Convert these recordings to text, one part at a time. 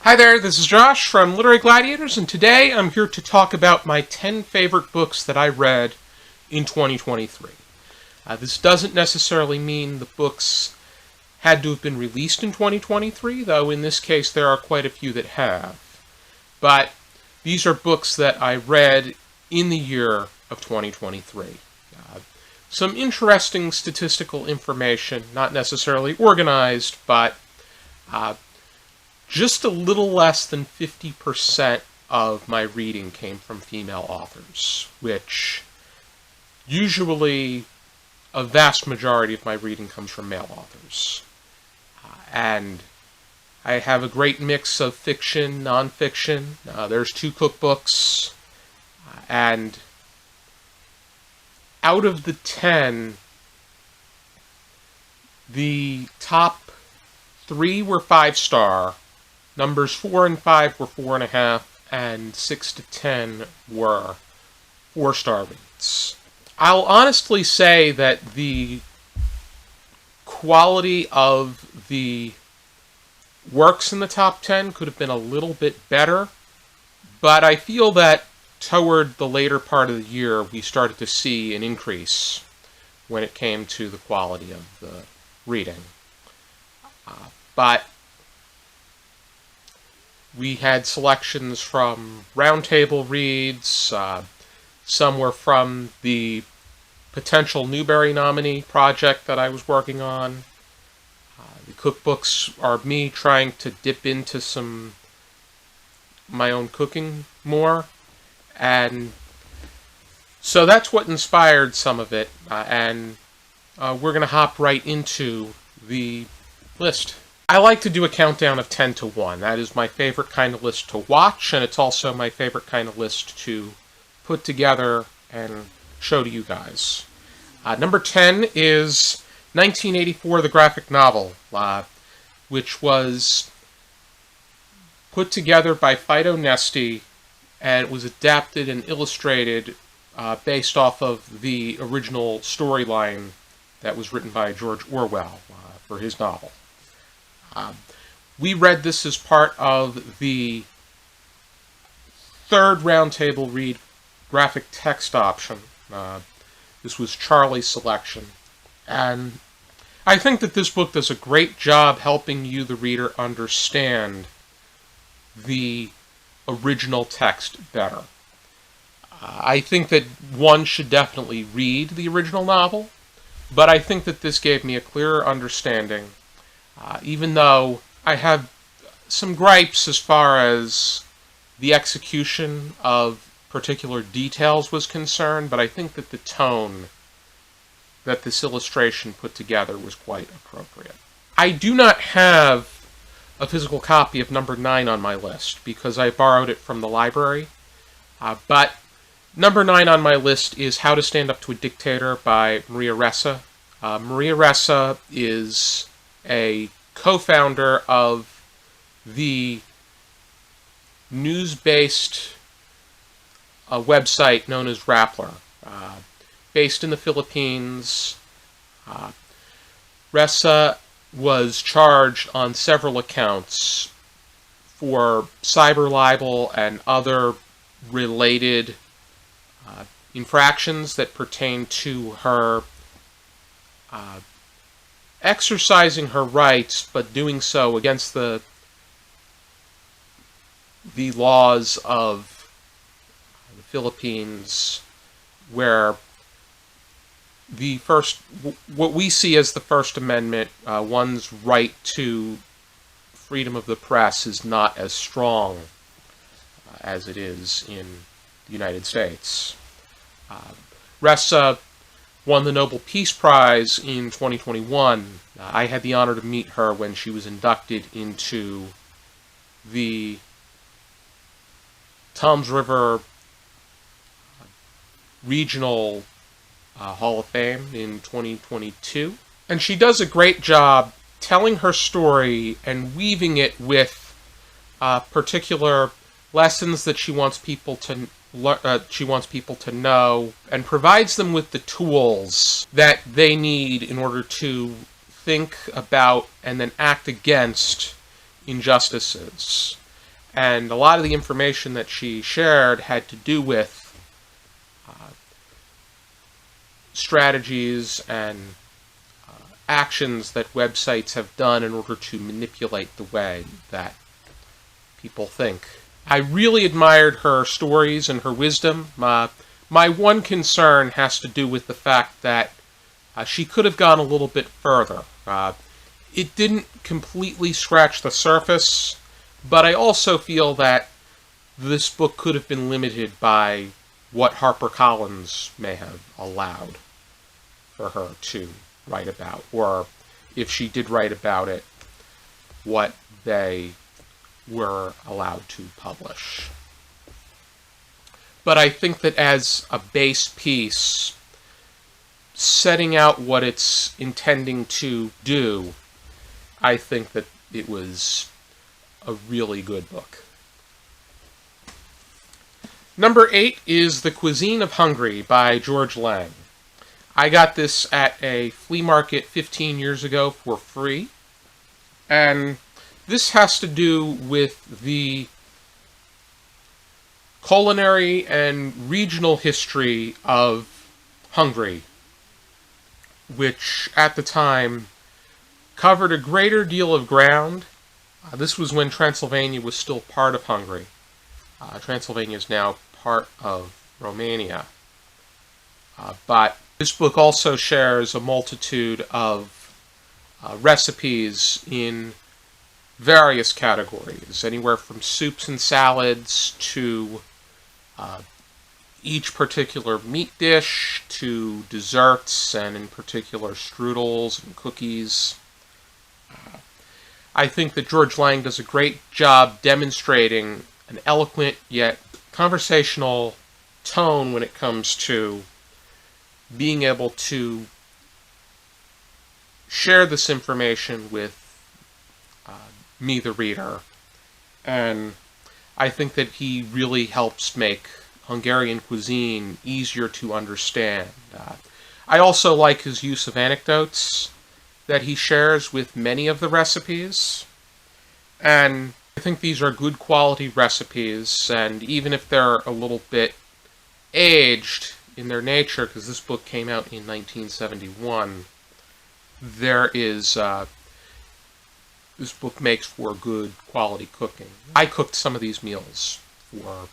Hi there, this is Josh from Literary Gladiators, and today I'm here to talk about my 10 favorite books that I read in 2023. This doesn't necessarily mean the books had to have been released in 2023, though in this case there are quite a few that have. But these are books that I read in the year of 2023. Some interesting statistical information, not necessarily organized, but just a little less than 50% of my reading came from female authors, which usually a vast majority of my reading comes from male authors. And I have a great mix of fiction, nonfiction. There's 2 cookbooks, and out of the 10, the top 3 were 5-star. Numbers 4 and 5 were 4.5, and 6 to 10 were 4-star reads. I'll honestly say that the quality of the works in the top 10 could have been a little bit better, but I feel that toward the later part of the year we started to see an increase when it came to the quality of the reading. But we had selections from roundtable reads, some were from the potential Newbery nominee project that I was working on. The cookbooks are me trying to dip into my own cooking more, and so that's what inspired some of it, and we're going to hop right into the list. I like to do a countdown of 10 to 1. That is my favorite kind of list to watch, and it's also my favorite kind of list to put together and show to you guys. Number 10 is 1984, the graphic novel, which was put together by Fido Nesti, and it was adapted and illustrated based off of the original storyline that was written by George Orwell for his novel. We read this as part of the 3rd roundtable read graphic text option. This was Charlie's selection. And I think that this book does a great job helping you, the reader, understand the original text better. I think that one should definitely read the original novel, but I think that this gave me a clearer understanding. Even though I have some gripes as far as the execution of particular details was concerned, but I think that the tone that this illustration put together was quite appropriate. I do not have a physical copy of number 9 on my list because I borrowed it from the library, but number 9 on my list is How to Stand Up to a Dictator by Maria Ressa. Maria Ressa is a co-founder of the news-based website known as Rappler, based in the Philippines. Ressa was charged on several accounts for cyber libel and other related infractions that pertain to her exercising her rights, but doing so against the laws of the Philippines, where what we see as the First Amendment, one's right to freedom of the press, is not as strong as it is in the United States. Ressa won the Nobel Peace Prize in 2021. I had the honor to meet her when she was inducted into the Toms River Regional Hall of Fame in 2022. And she does a great job telling her story and weaving it with particular lessons that she wants people to know, and provides them with the tools that they need in order to think about and then act against injustices. And a lot of the information that she shared had to do with strategies and actions that websites have done in order to manipulate the way that people think. I really admired her stories and her wisdom. My one concern has to do with the fact that she could have gone a little bit further. It didn't completely scratch the surface, but I also feel that this book could have been limited by what HarperCollins may have allowed for her to write about, or if she did write about it, what they were allowed to publish. But I think that as a base piece, setting out what it's intending to do, I think that it was a really good book. Number 8 is The Cuisine of Hungary by George Lang. I got this at a flea market 15 years ago for free, and this has to do with the culinary and regional history of Hungary, which at the time covered a greater deal of ground. This was when Transylvania was still part of Hungary. Transylvania is now part of Romania. But this book also shares a multitude of recipes in various categories, anywhere from soups and salads to each particular meat dish to desserts, and in particular strudels and cookies. I think that George Lang does a great job demonstrating an eloquent yet conversational tone when it comes to being able to share this information with me, the reader. And I think that he really helps make Hungarian cuisine easier to understand. I also like his use of anecdotes that he shares with many of the recipes. And I think these are good quality recipes, and even if they're a little bit aged in their nature, because this book came out in 1971, this book makes for good quality cooking. I cooked some of these meals for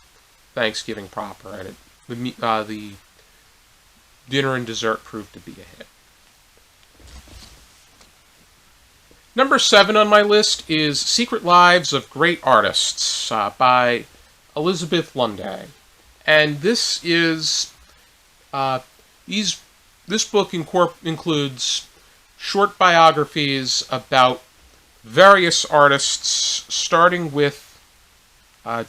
Thanksgiving proper, and the dinner and dessert proved to be a hit. Number 7 on my list is Secret Lives of Great Artists by Elizabeth Lunday. And this book includes short biographies about various artists, starting with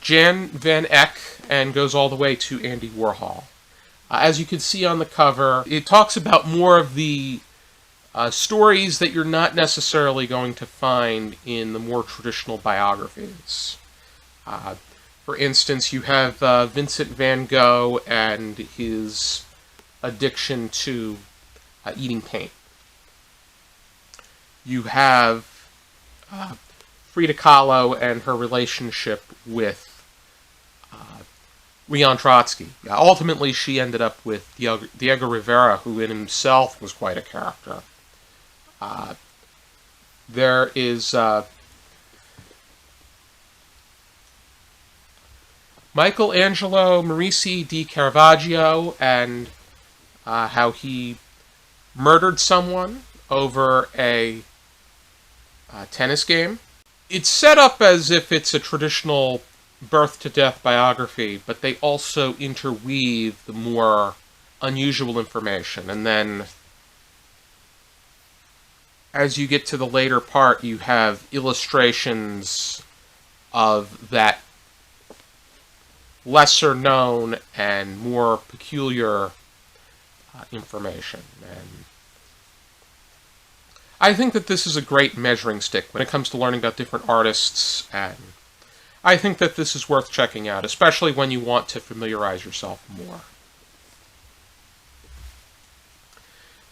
Jan van Eyck and goes all the way to Andy Warhol. As you can see on the cover, it talks about more of the stories that you're not necessarily going to find in the more traditional biographies. For instance, you have Vincent van Gogh and his addiction to eating paint. You have Frida Kahlo and her relationship with Leon Trotsky. Ultimately, she ended up with Diego Rivera, who in himself was quite a character. There is Michelangelo Merisi di Caravaggio and how he murdered someone over a tennis game. It's set up as if it's a traditional birth-to-death biography, but they also interweave the more unusual information. And then as you get to the later part, you have illustrations of that lesser known and more peculiar information. And I think that this is a great measuring stick when it comes to learning about different artists, and I think that this is worth checking out, especially when you want to familiarize yourself more.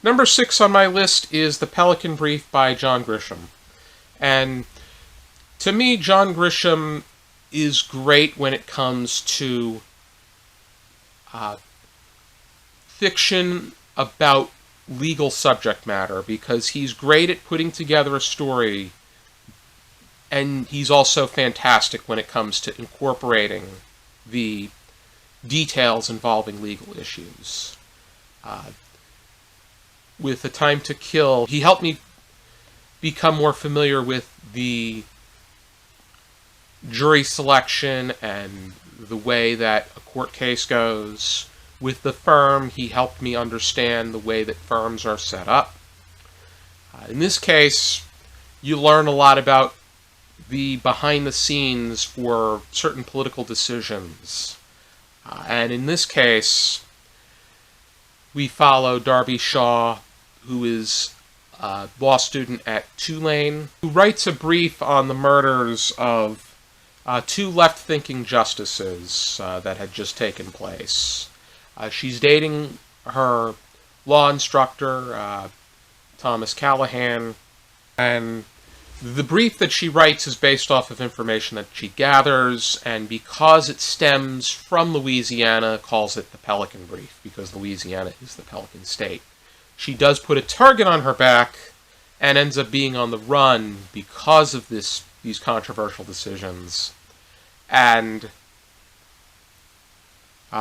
Number 6 on my list is The Pelican Brief by John Grisham. And to me, John Grisham is great when it comes to fiction about legal subject matter, because he's great at putting together a story, and he's also fantastic when it comes to incorporating the details involving legal issues. With A Time to Kill, he helped me become more familiar with the jury selection and the way that a court case goes. With The Firm, he helped me understand the way that firms are set up. In this case, you learn a lot about the behind the scenes for certain political decisions. And in this case, we follow Darby Shaw, who is a law student at Tulane, who writes a brief on the murders of two left-thinking justices that had just taken place. She's dating her law instructor, Thomas Callahan, and the brief that she writes is based off of information that she gathers, and because it stems from Louisiana, calls it the Pelican Brief, because Louisiana is the Pelican State. She does put a target on her back and ends up being on the run because of these controversial decisions, and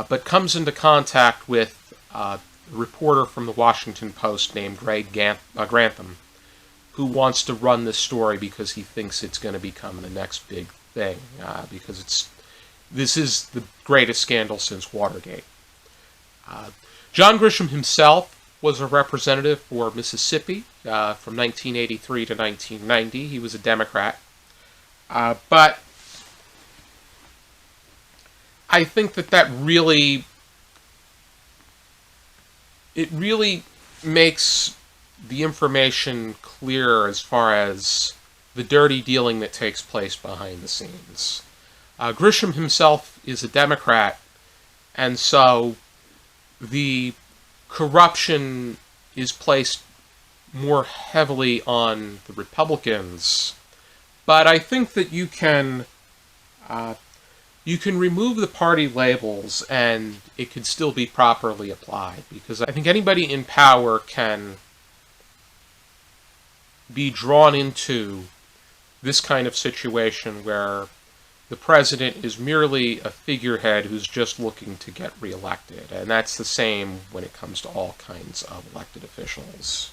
but comes into contact with a reporter from the Washington Post named Greg Grantham, who wants to run this story because he thinks it's going to become the next big thing, because this is the greatest scandal since Watergate. John Grisham himself was a representative for Mississippi from 1983 to 1990. He was a Democrat. But I think that really makes the information clear as far as the dirty dealing that takes place behind the scenes. Grisham himself is a Democrat, and so the corruption is placed more heavily on the Republicans. But I think that you can remove the party labels and it could still be properly applied, because I think anybody in power can be drawn into this kind of situation where the president is merely a figurehead who's just looking to get reelected. And that's the same when it comes to all kinds of elected officials.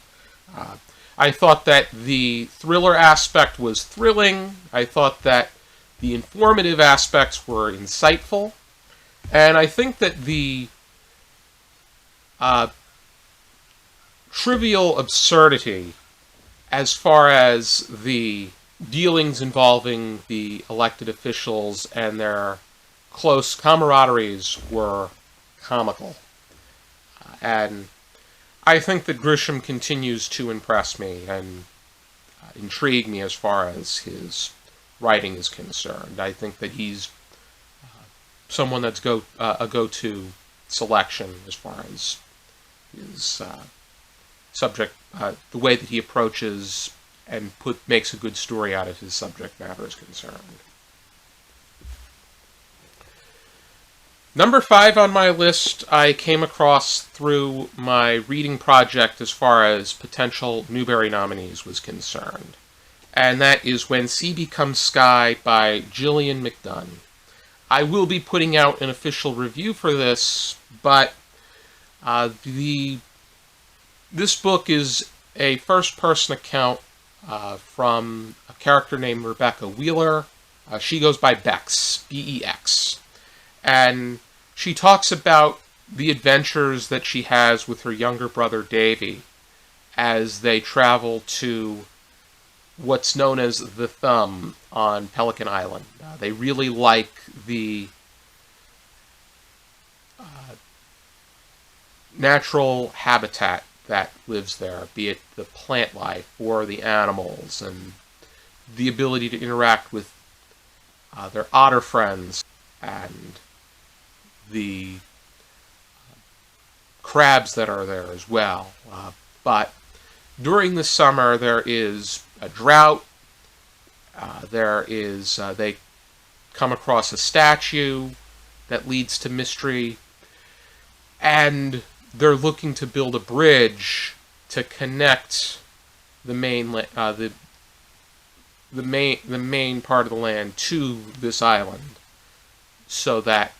I thought that the thriller aspect was thrilling. I thought that the informative aspects were insightful. And I think that the trivial absurdity as far as the dealings involving the elected officials and their close camaraderies were comical. And I think that Grisham continues to impress me and intrigue me as far as his writing is concerned. I think that he's someone that's a go-to selection as far as his subject, the way that he approaches and makes a good story out of his subject matter is concerned. Number 5 on my list I came across through my reading project as far as potential Newbery nominees was concerned. And that is When Sea Becomes Sky by Gillian McDunn. I will be putting out an official review for this, but this book is a first-person account from a character named Rebecca Wheeler. She goes by Bex, B-E-X. And she talks about the adventures that she has with her younger brother Davy as they travel to what's known as the Thumb on Pelican Island. They really like the natural habitat that lives there, be it the plant life or the animals, and the ability to interact with their otter friends and the crabs that are there as well. But during the summer there is a drought. They come across a statue that leads to mystery, and they're looking to build a bridge to connect the main the main part of the land to this island, so that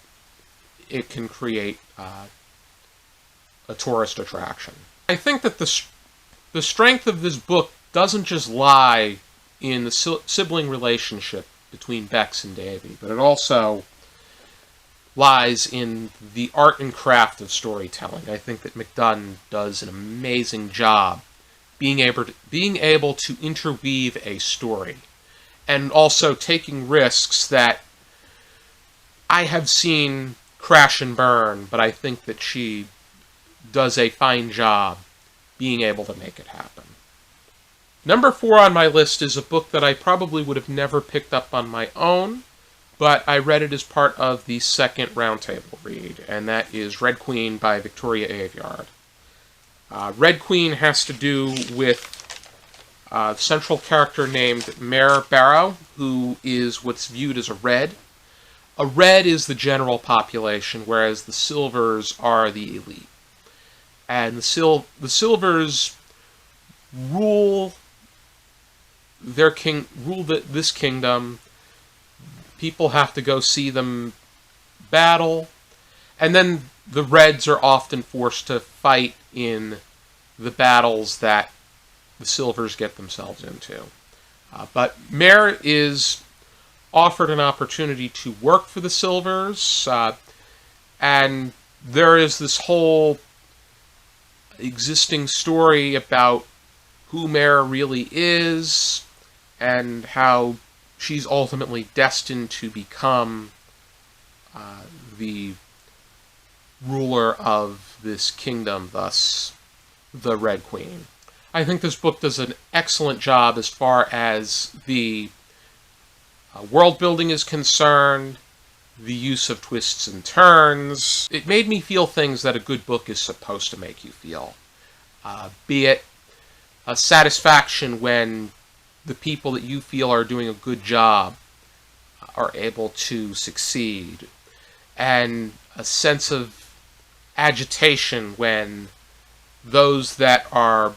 it can create a tourist attraction. I think that the strength of this book doesn't just lie in the sibling relationship between Bex and Davy, but it also lies in the art and craft of storytelling. I think that McDonne does an amazing job being able to interweave a story, and also taking risks that I have seen crash and burn, but I think that she does a fine job being able to make it happen. Number 4 on my list is a book that I probably would have never picked up on my own, but I read it as part of the second roundtable read, and that is Red Queen by Victoria Aveyard. Red Queen has to do with a central character named Mare Barrow, who is what's viewed as a red. A red is the general population, whereas the silvers are the elite. And the silvers rule this kingdom. People have to go see them battle, and then the reds are often forced to fight in the battles that the silvers get themselves into. But Mare is offered an opportunity to work for the silvers, and there is this whole existing story about who Mare really is, and how she's ultimately destined to become the ruler of this kingdom, thus the Red Queen. I think this book does an excellent job as far as the world building is concerned, the use of twists and turns. It made me feel things that a good book is supposed to make you feel. Be it a satisfaction when the people that you feel are doing a good job are able to succeed, and a sense of agitation when those that are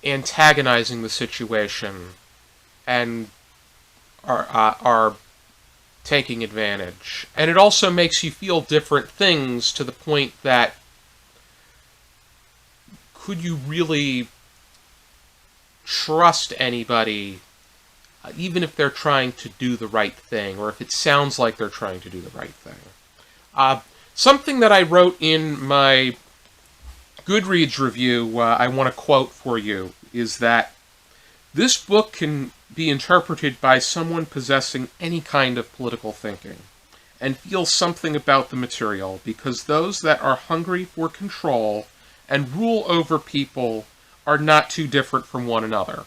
antagonizing the situation and are taking advantage. And it also makes you feel different things, to the point that, could you really trust anybody, even if they're trying to do the right thing, or if it sounds like they're trying to do the right thing? Something that I wrote in my Goodreads review, I want to quote for you, is that this book can be interpreted by someone possessing any kind of political thinking, and feel something about the material, because those that are hungry for control and rule over people are not too different from one another.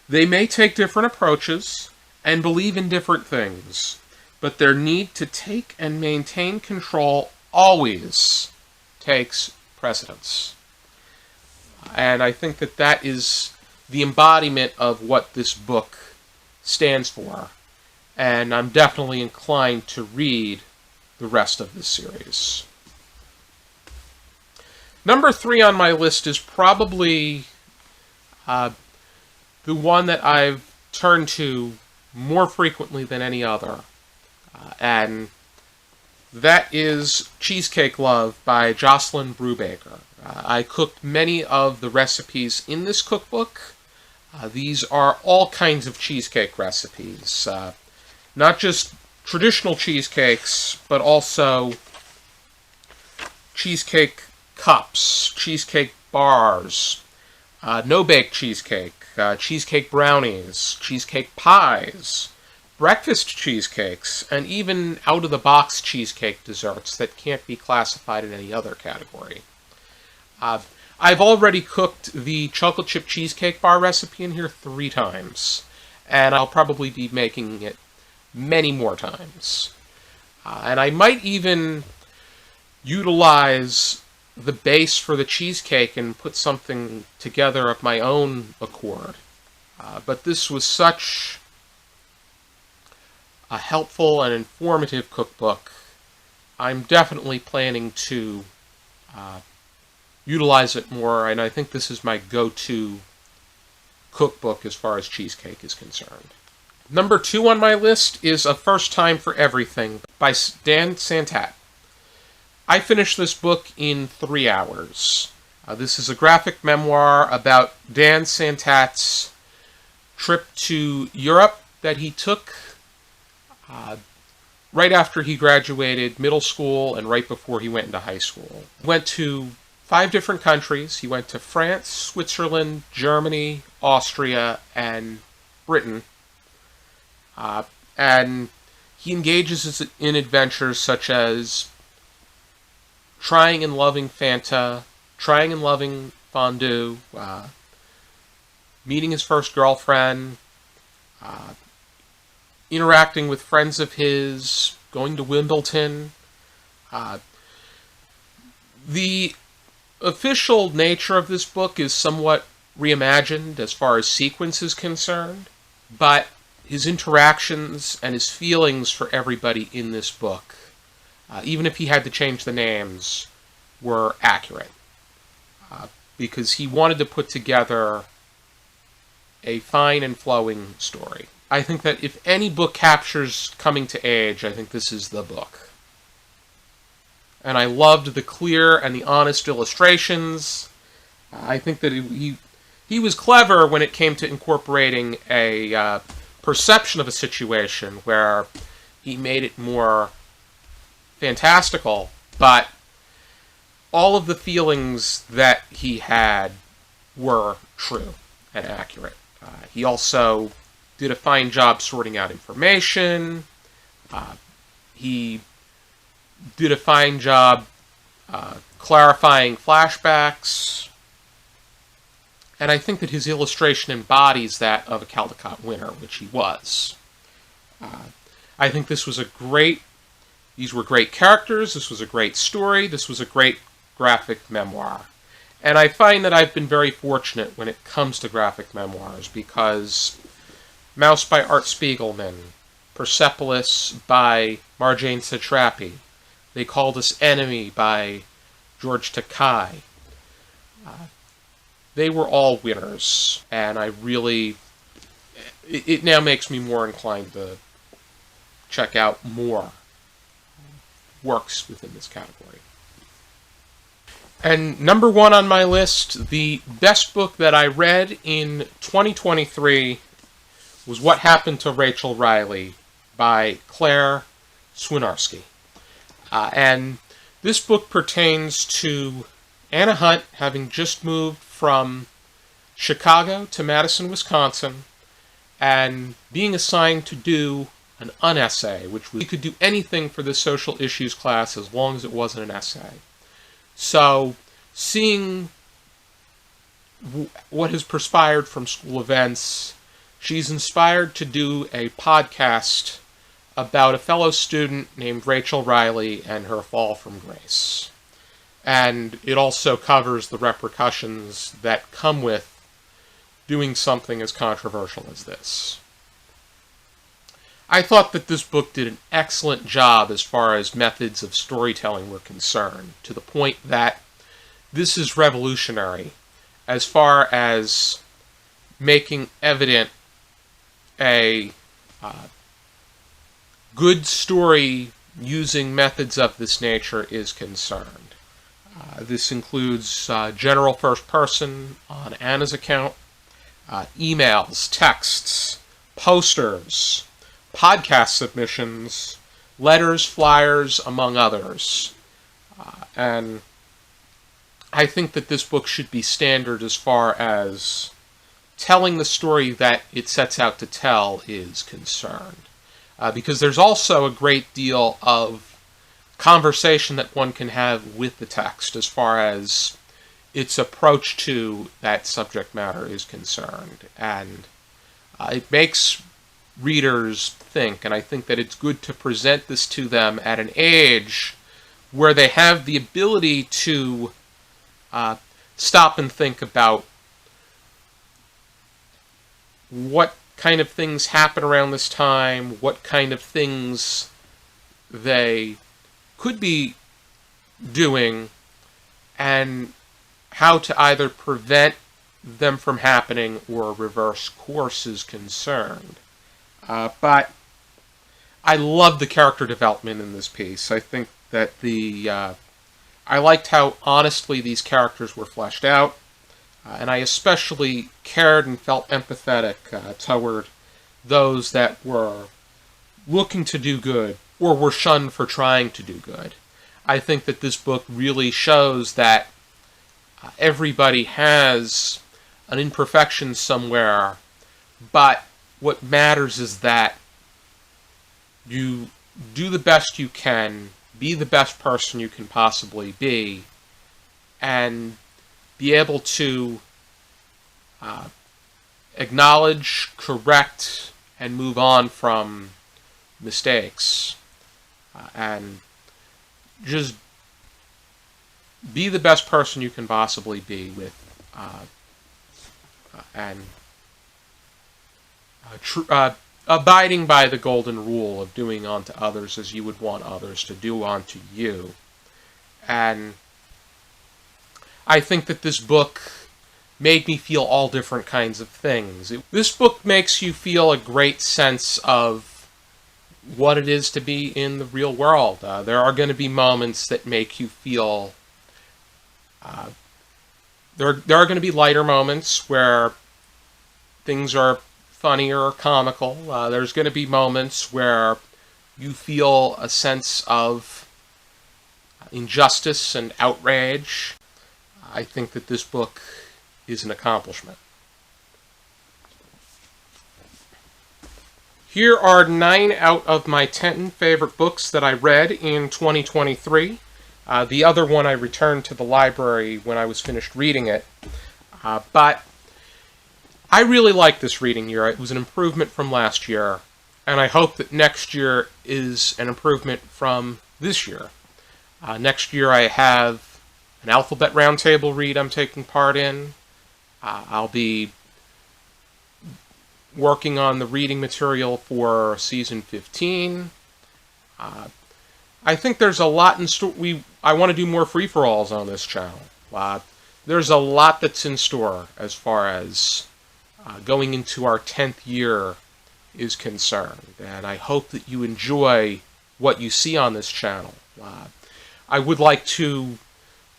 They may take different approaches and believe in different things, but their need to take and maintain control always takes precedence. And I think that that is the embodiment of what this book stands for, and I'm definitely inclined to read the rest of this series. Number 3 on my list is probably the one that I've turned to more frequently than any other, and that is Cheesecake Love by Jocelyn Brubaker. I cooked many of the recipes in this cookbook. These are all kinds of cheesecake recipes, not just traditional cheesecakes, but also cheesecake cups, cheesecake bars, no-bake cheesecake, cheesecake brownies, cheesecake pies, breakfast cheesecakes, and even out-of-the-box cheesecake desserts that can't be classified in any other category. I've already cooked the chocolate chip cheesecake bar recipe in here 3 times, and I'll probably be making it many more times. And I might even utilize the base for the cheesecake and put something together of my own accord. But this was such a helpful and informative cookbook. I'm definitely planning to utilize it more, and I think this is my go-to cookbook as far as cheesecake is concerned. Number 2 on my list is A First Time for Everything by Dan Santat. I finished this book in 3 hours. This is a graphic memoir about Dan Santat's trip to Europe that he took right after he graduated middle school and right before he went into high school. He went to 5 different countries. He went to France, Switzerland, Germany, Austria, and Britain. And he engages in adventures such as trying and loving Fanta, trying and loving fondue, meeting his first girlfriend, interacting with friends of his, going to Wimbledon. The official nature of this book is somewhat reimagined as far as sequence is concerned, but his interactions and his feelings for everybody in this book, even if he had to change the names, were accurate. Because he wanted to put together a fine and flowing story. I think that if any book captures coming to age, I think this is the book. And I loved the clear and the honest illustrations. I think that he was clever when it came to incorporating a perception of a situation where he made it more fantastical, but all of the feelings that he had were true and accurate. He also did a fine job sorting out information. He did a fine job clarifying flashbacks. And I think that his illustration embodies that of a Caldecott winner, which he was. I think these were great characters, this was a great story, this was a great graphic memoir. And I find that I've been very fortunate when it comes to graphic memoirs, because Mouse by Art Spiegelman, Persepolis by Marjane Satrapi, They Called Us Enemy by George Takei, they were all winners, and it now makes me more inclined to check out more works within this category. And number 1 on my list, the best book that I read in 2023 was What Happened to Rachel Riley by Claire Swinarski. And this book pertains to Anna Hunt having just moved from Chicago to Madison, Wisconsin, and being assigned to do an unessay, which we could do anything for this social issues class as long as it wasn't an essay. So, seeing what has perspired from school events, she's inspired to do a podcast about a fellow student named Rachel Riley and her fall from grace. And it also covers the repercussions that come with doing something as controversial as this. I thought that this book did an excellent job as far as methods of storytelling were concerned, to the point that this is revolutionary as far as making evident a good story using methods of this nature is concerned. This includes general first person on Anna's account, emails, texts, posters, podcast submissions, letters, flyers, among others. And I think that this book should be standard as far as telling the story that it sets out to tell is concerned. Because there's also a great deal of conversation that one can have with the text as far as its approach to that subject matter is concerned. And it makes readers think, and I think that it's good to present this to them at an age where they have the ability to stop and think about what kind of things happen around this time, what kind of things they could be doing, and how to either prevent them from happening or reverse course is concerned. But I love the character development in this piece. I think that I liked how honestly these characters were fleshed out, and I especially cared and felt empathetic toward those that were looking to do good or were shunned for trying to do good. I think that this book really shows that everybody has an imperfection somewhere, but what matters is that you do the best you can, be the best person you can possibly be, and be able to acknowledge, correct, and move on from mistakes. And just be the best person you can possibly be with, abiding by the golden rule of doing unto others as you would want others to do unto you. And I think that this book made me feel all different kinds of things. This book makes you feel a great sense of what it is to be in the real world. There are going to be moments that make you feel... There are going to be lighter moments where things are funnier or comical. There's going to be moments where you feel a sense of injustice and outrage. I think that this book is an accomplishment. Here are 9 out of my 10 favorite books that I read in 2023. The other one I returned to the library when I was finished reading it. But I really like this reading year. It was an improvement from last year, and I hope that next year is an improvement from this year. Next year I have an Alphabet Roundtable read I'm taking part in. I'll be working on the reading material for Season 15. I think there's a lot in store. I want to do more free-for-alls on this channel. There's a lot that's in store as far as going into our 10th year is concerned. And I hope that you enjoy what you see on this channel. I would like to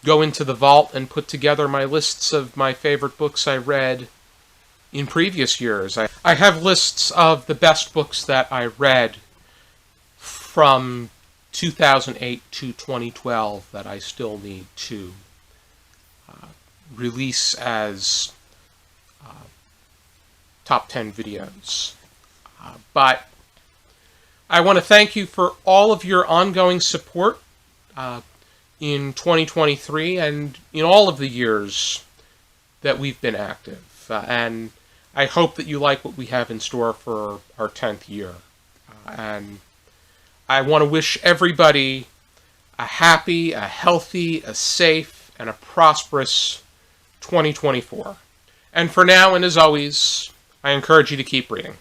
go into the vault and put together my lists of my favorite books I read in previous years. I have lists of the best books that I read from 2008 to 2012 that I still need to release as top 10 videos. But I want to thank you for all of your ongoing support in 2023 and in all of the years that we've been active. And I hope that you like what we have in store for our 10th year. And I want to wish everybody a happy, a healthy, a safe, and a prosperous 2024. And for now, and as always, I encourage you to keep reading.